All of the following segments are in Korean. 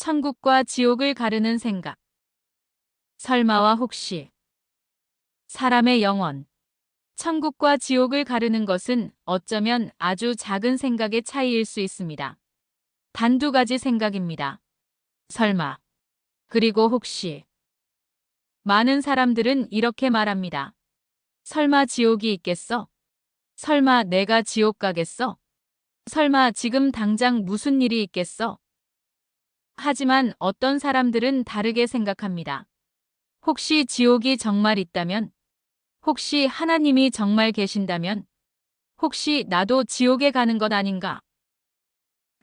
천국과 지옥을 가르는 생각. 설마와 혹시. 사람의 영혼. 천국과 지옥을 가르는 것은 어쩌면 아주 작은 생각의 차이일 수 있습니다. 단 두 가지 생각입니다. 설마. 그리고 혹시. 많은 사람들은 이렇게 말합니다. 설마 지옥이 있겠어? 설마 내가 지옥 가겠어? 설마 지금 당장 무슨 일이 있겠어? 하지만 어떤 사람들은 다르게 생각합니다. 혹시 지옥이 정말 있다면? 혹시 하나님이 정말 계신다면? 혹시 나도 지옥에 가는 것 아닌가?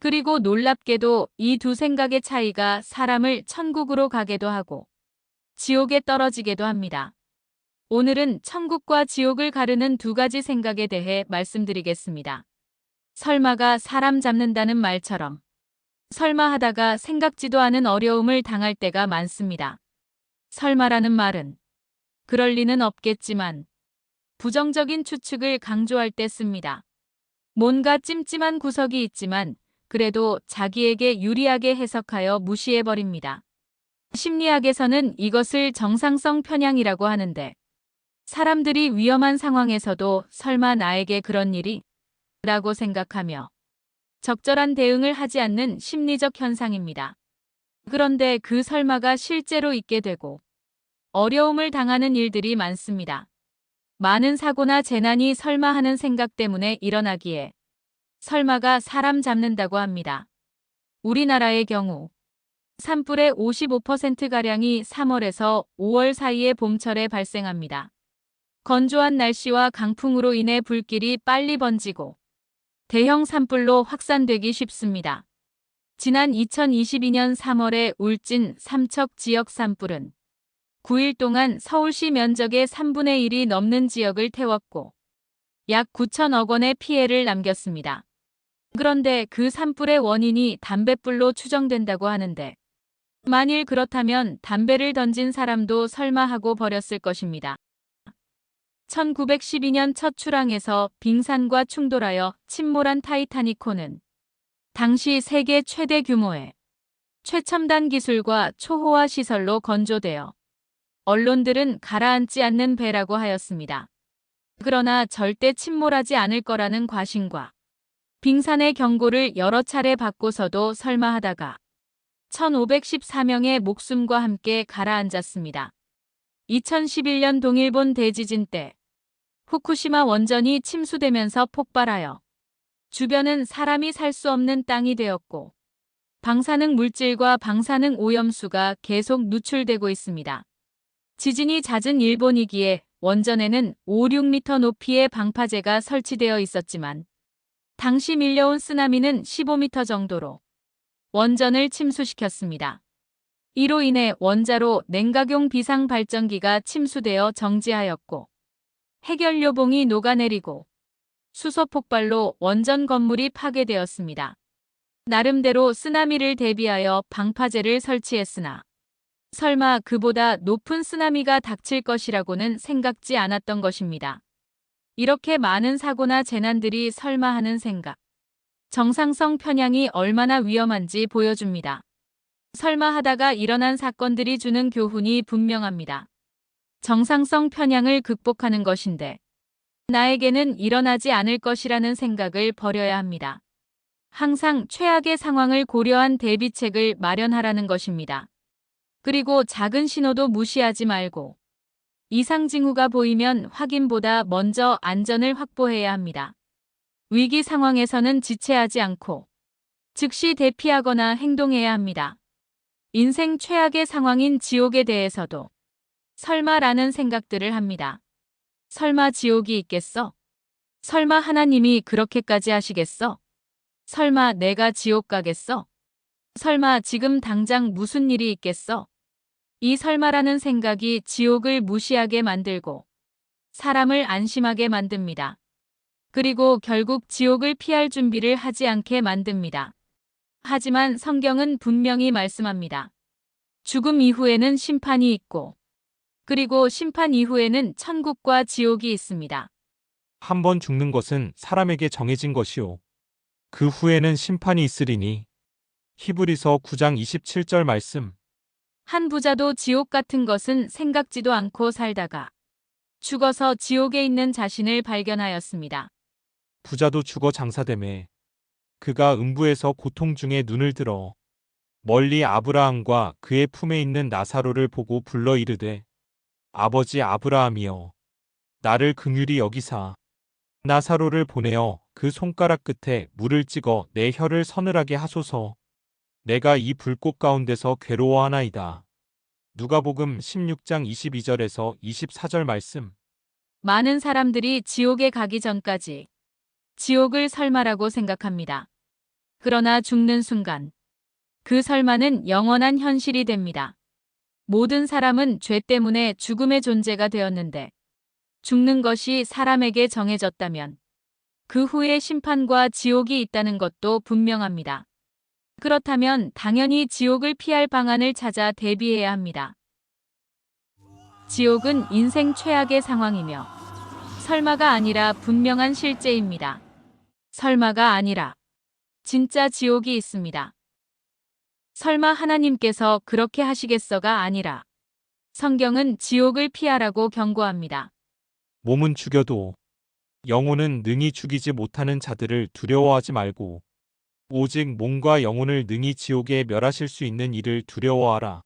그리고 놀랍게도 이 두 생각의 차이가 사람을 천국으로 가게도 하고 지옥에 떨어지게도 합니다. 오늘은 천국과 지옥을 가르는 두 가지 생각에 대해 말씀드리겠습니다. 설마가 사람 잡는다는 말처럼 설마 하다가 생각지도 않은 어려움을 당할 때가 많습니다. 설마라는 말은 그럴 리는 없겠지만 부정적인 추측을 강조할 때 씁니다. 뭔가 찜찜한 구석이 있지만 그래도 자기에게 유리하게 해석하여 무시해버립니다. 심리학에서는 이것을 정상성 편향이라고 하는데 사람들이 위험한 상황에서도 설마 나에게 그런 일이? 라고 생각하며 적절한 대응을 하지 않는 심리적 현상입니다. 그런데 그 설마가 실제로 있게 되고 어려움을 당하는 일들이 많습니다. 많은 사고나 재난이 설마 하는 생각 때문에 일어나기에 설마가 사람 잡는다고 합니다. 우리나라의 경우 산불의 55%가량이 3월에서 5월 사이의 봄철에 발생합니다. 건조한 날씨와 강풍으로 인해 불길이 빨리 번지고 대형 산불로 확산되기 쉽습니다. 지난 2022년 3월에 울진 삼척 지역 산불은 9일 동안 서울시 면적의 3분의 1이 넘는 지역을 태웠고 약 9천억 원의 피해를 남겼습니다. 그런데 그 산불의 원인이 담뱃불로 추정된다고 하는데 만일 그렇다면 담배를 던진 사람도 설마 하고 버렸을 것입니다. 1912년 첫 출항에서 빙산과 충돌하여 침몰한 타이타닉호는 당시 세계 최대 규모의 최첨단 기술과 초호화 시설로 건조되어 언론들은 가라앉지 않는 배라고 하였습니다. 그러나 절대 침몰하지 않을 거라는 과신과 빙산의 경고를 여러 차례 받고서도 설마 하다가 1514명의 목숨과 함께 가라앉았습니다. 2011년 동일본 대지진 때 후쿠시마 원전이 침수되면서 폭발하여 주변은 사람이 살 수 없는 땅이 되었고 방사능 물질과 방사능 오염수가 계속 누출되고 있습니다. 지진이 잦은 일본이기에 원전에는 5, 6m 높이의 방파제가 설치되어 있었지만 당시 밀려온 쓰나미는 15m 정도로 원전을 침수시켰습니다. 이로 인해 원자로 냉각용 비상발전기가 침수되어 정지하였고 해결료봉이 녹아내리고 수소 폭발로 원전 건물이 파괴되었습니다. 나름대로 쓰나미를 대비하여 방파제를 설치했으나 설마 그보다 높은 쓰나미가 닥칠 것이라고는 생각지 않았던 것입니다. 이렇게 많은 사고나 재난들이 설마 하는 생각. 정상성 편향이 얼마나 위험한지 보여줍니다. 설마 하다가 일어난 사건들이 주는 교훈이 분명합니다. 정상성 편향을 극복하는 것인데 나에게는 일어나지 않을 것이라는 생각을 버려야 합니다. 항상 최악의 상황을 고려한 대비책을 마련하라는 것입니다. 그리고 작은 신호도 무시하지 말고 이상 징후가 보이면 확인보다 먼저 안전을 확보해야 합니다. 위기 상황에서는 지체하지 않고 즉시 대피하거나 행동해야 합니다. 인생 최악의 상황인 지옥에 대해서도 설마라는 생각들을 합니다. 설마 지옥이 있겠어? 설마 하나님이 그렇게까지 하시겠어? 설마 내가 지옥 가겠어? 설마 지금 당장 무슨 일이 있겠어? 이 설마라는 생각이 지옥을 무시하게 만들고 사람을 안심하게 만듭니다. 그리고 결국 지옥을 피할 준비를 하지 않게 만듭니다. 하지만 성경은 분명히 말씀합니다. 죽음 이후에는 심판이 있고 그리고 심판 이후에는 천국과 지옥이 있습니다. 한 번 죽는 것은 사람에게 정해진 것이요. 그 후에는 심판이 있으리니 히브리서 9장 27절 말씀. 한 부자도 지옥 같은 것은 생각지도 않고 살다가 죽어서 지옥에 있는 자신을 발견하였습니다. 부자도 죽어 장사되매 그가 음부에서 고통 중에 눈을 들어 멀리 아브라함과 그의 품에 있는 나사로를 보고 불러 이르되 아버지 아브라함이여 나를 긍휼히 여기사 나사로를 보내어 그 손가락 끝에 물을 찍어 내 혀를 서늘하게 하소서. 내가 이 불꽃 가운데서 괴로워하나이다. 누가복음 16장 22절에서 24절 말씀. 많은 사람들이 지옥에 가기 전까지 지옥을 설마라고 생각합니다. 그러나 죽는 순간 그 설마는 영원한 현실이 됩니다. 모든 사람은 죄 때문에 죽음의 존재가 되었는데 죽는 것이 사람에게 정해졌다면 그 후에 심판과 지옥이 있다는 것도 분명합니다. 그렇다면 당연히 지옥을 피할 방안을 찾아 대비해야 합니다. 지옥은 인생 최악의 상황이며 설마가 아니라 분명한 실제입니다. 설마가 아니라 진짜 지옥이 있습니다. 설마 하나님께서 그렇게 하시겠어가 아니라 성경은 지옥을 피하라고 경고합니다. 몸은 죽여도 영혼은 능히 죽이지 못하는 자들을 두려워하지 말고 오직 몸과 영혼을 능히 지옥에 멸하실 수 있는 이를 두려워하라.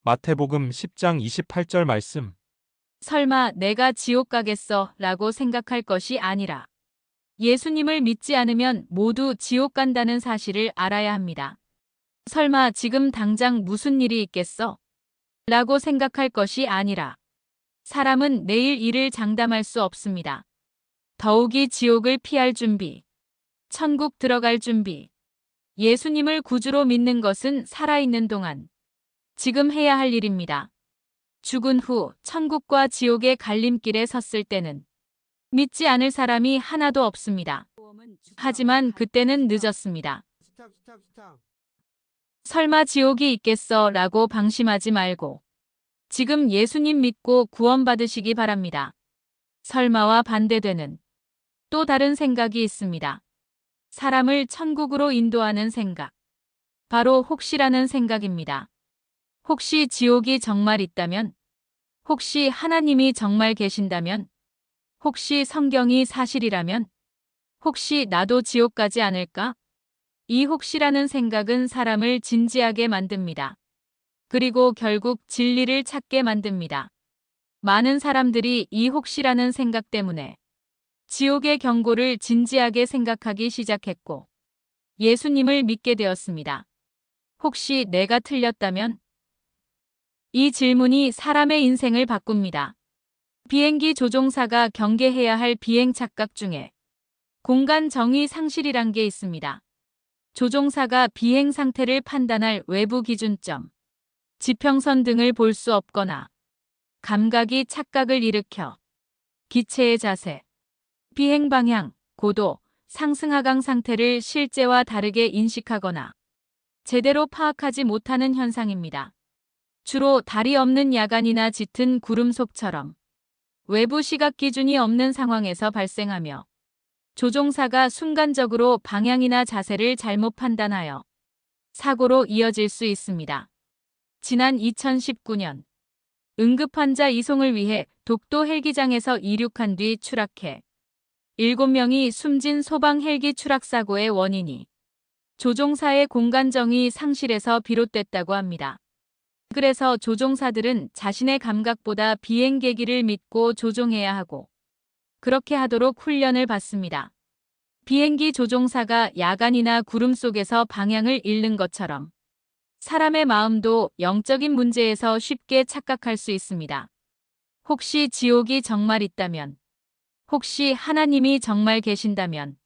마태복음 10장 28절 말씀. 설마 내가 지옥 가겠어 라고 생각할 것이 아니라 예수님을 믿지 않으면 모두 지옥 간다는 사실을 알아야 합니다. 설마 지금 당장 무슨 일이 있겠어? 라고 생각할 것이 아니라 사람은 내일 일을 장담할 수 없습니다. 더욱이 지옥을 피할 준비, 천국 들어갈 준비, 예수님을 구주로 믿는 것은 살아있는 동안 지금 해야 할 일입니다. 죽은 후 천국과 지옥의 갈림길에 섰을 때는 믿지 않을 사람이 하나도 없습니다. 하지만 그때는 늦었습니다. 설마 지옥이 있겠어 라고 방심하지 말고 지금 예수님 믿고 구원받으시기 바랍니다. 설마와 반대되는 또 다른 생각이 있습니다. 사람을 천국으로 인도하는 생각. 바로 혹시라는 생각입니다. 혹시 지옥이 정말 있다면? 혹시 하나님이 정말 계신다면? 혹시 성경이 사실이라면? 혹시 나도 지옥 가지 않을까? 이 혹시라는 생각은 사람을 진지하게 만듭니다. 그리고 결국 진리를 찾게 만듭니다. 많은 사람들이 이 혹시라는 생각 때문에 지옥의 경고를 진지하게 생각하기 시작했고 예수님을 믿게 되었습니다. 혹시 내가 틀렸다면? 이 질문이 사람의 인생을 바꿉니다. 비행기 조종사가 경계해야 할 비행 착각 중에 공간 정의 상실이란 게 있습니다. 조종사가 비행 상태를 판단할 외부 기준점, 지평선 등을 볼 수 없거나 감각이 착각을 일으켜 기체의 자세, 비행 방향, 고도, 상승 하강 상태를 실제와 다르게 인식하거나 제대로 파악하지 못하는 현상입니다. 주로 달이 없는 야간이나 짙은 구름 속처럼 외부 시각 기준이 없는 상황에서 발생하며 조종사가 순간적으로 방향이나 자세를 잘못 판단하여 사고로 이어질 수 있습니다. 지난 2019년 응급환자 이송을 위해 독도 헬기장에서 이륙한 뒤 추락해 7명이 숨진 소방 헬기 추락 사고의 원인이 조종사의 공간정의 상실에서 비롯됐다고 합니다. 그래서 조종사들은 자신의 감각보다 비행 계기를 믿고 조종해야 하고 그렇게 하도록 훈련을 받습니다. 비행기 조종사가 야간이나 구름 속에서 방향을 잃는 것처럼 사람의 마음도 영적인 문제에서 쉽게 착각할 수 있습니다. 혹시 지옥이 정말 있다면? 혹시 하나님이 정말 계신다면?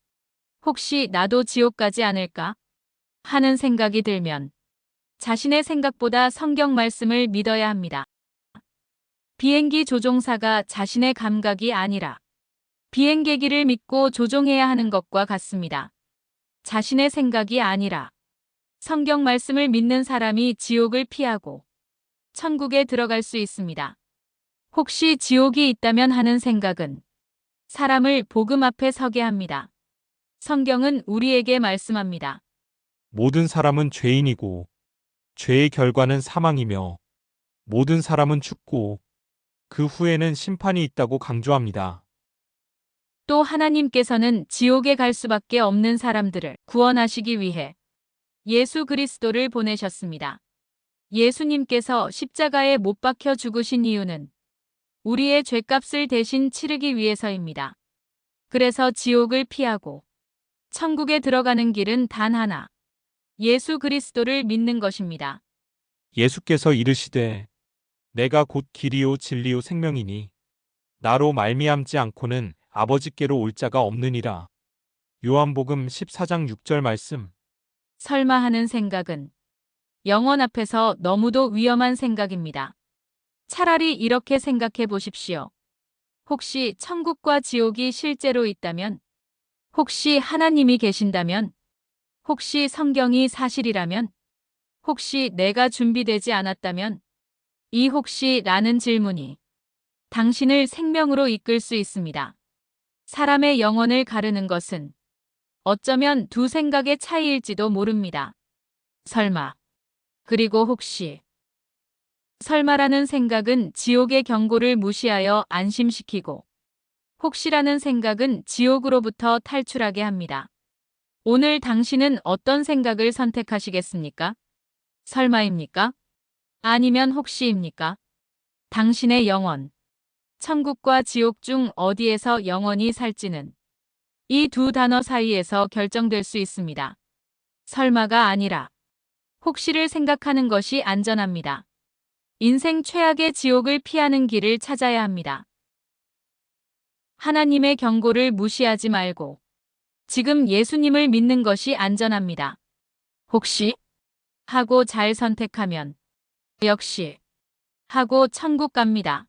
혹시 나도 지옥 가지 않을까? 하는 생각이 들면 자신의 생각보다 성경 말씀을 믿어야 합니다. 비행기 조종사가 자신의 감각이 아니라 비행 계기를 믿고 조종해야 하는 것과 같습니다. 자신의 생각이 아니라 성경 말씀을 믿는 사람이 지옥을 피하고 천국에 들어갈 수 있습니다. 혹시 지옥이 있다면 하는 생각은 사람을 복음 앞에 서게 합니다. 성경은 우리에게 말씀합니다. 모든 사람은 죄인이고 죄의 결과는 사망이며 모든 사람은 죽고 그 후에는 심판이 있다고 강조합니다. 또 하나님께서는 지옥에 갈 수밖에 없는 사람들을 구원하시기 위해 예수 그리스도를 보내셨습니다. 예수님께서 십자가에 못 박혀 죽으신 이유는 우리의 죄값을 대신 치르기 위해서입니다. 그래서 지옥을 피하고 천국에 들어가는 길은 단 하나, 예수 그리스도를 믿는 것입니다. 예수께서 이르시되 내가 곧 길이요 진리요 생명이니 나로 말미암지 않고는 아버지께로 올 자가 없느니라. 요한복음 14장 6절 말씀. 설마 하는 생각은 영원 앞에서 너무도 위험한 생각입니다. 차라리 이렇게 생각해 보십시오. 혹시 천국과 지옥이 실제로 있다면? 혹시 하나님이 계신다면? 혹시 성경이 사실이라면? 혹시 내가 준비되지 않았다면? 이 혹시라는 질문이 당신을 생명으로 이끌 수 있습니다. 사람의 영혼을 가르는 것은 어쩌면 두 생각의 차이일지도 모릅니다. 설마, 그리고 혹시. 설마라는 생각은 지옥의 경고를 무시하여 안심시키고, 혹시라는 생각은 지옥으로부터 탈출하게 합니다. 오늘 당신은 어떤 생각을 선택하시겠습니까? 설마입니까? 아니면 혹시입니까? 당신의 영혼, 천국과 지옥 중 어디에서 영원히 살지는 이 두 단어 사이에서 결정될 수 있습니다. 설마가 아니라 혹시를 생각하는 것이 안전합니다. 인생 최악의 지옥을 피하는 길을 찾아야 합니다. 하나님의 경고를 무시하지 말고 지금 예수님을 믿는 것이 안전합니다. 혹시 하고 잘 선택하면 역시 하고 천국 갑니다.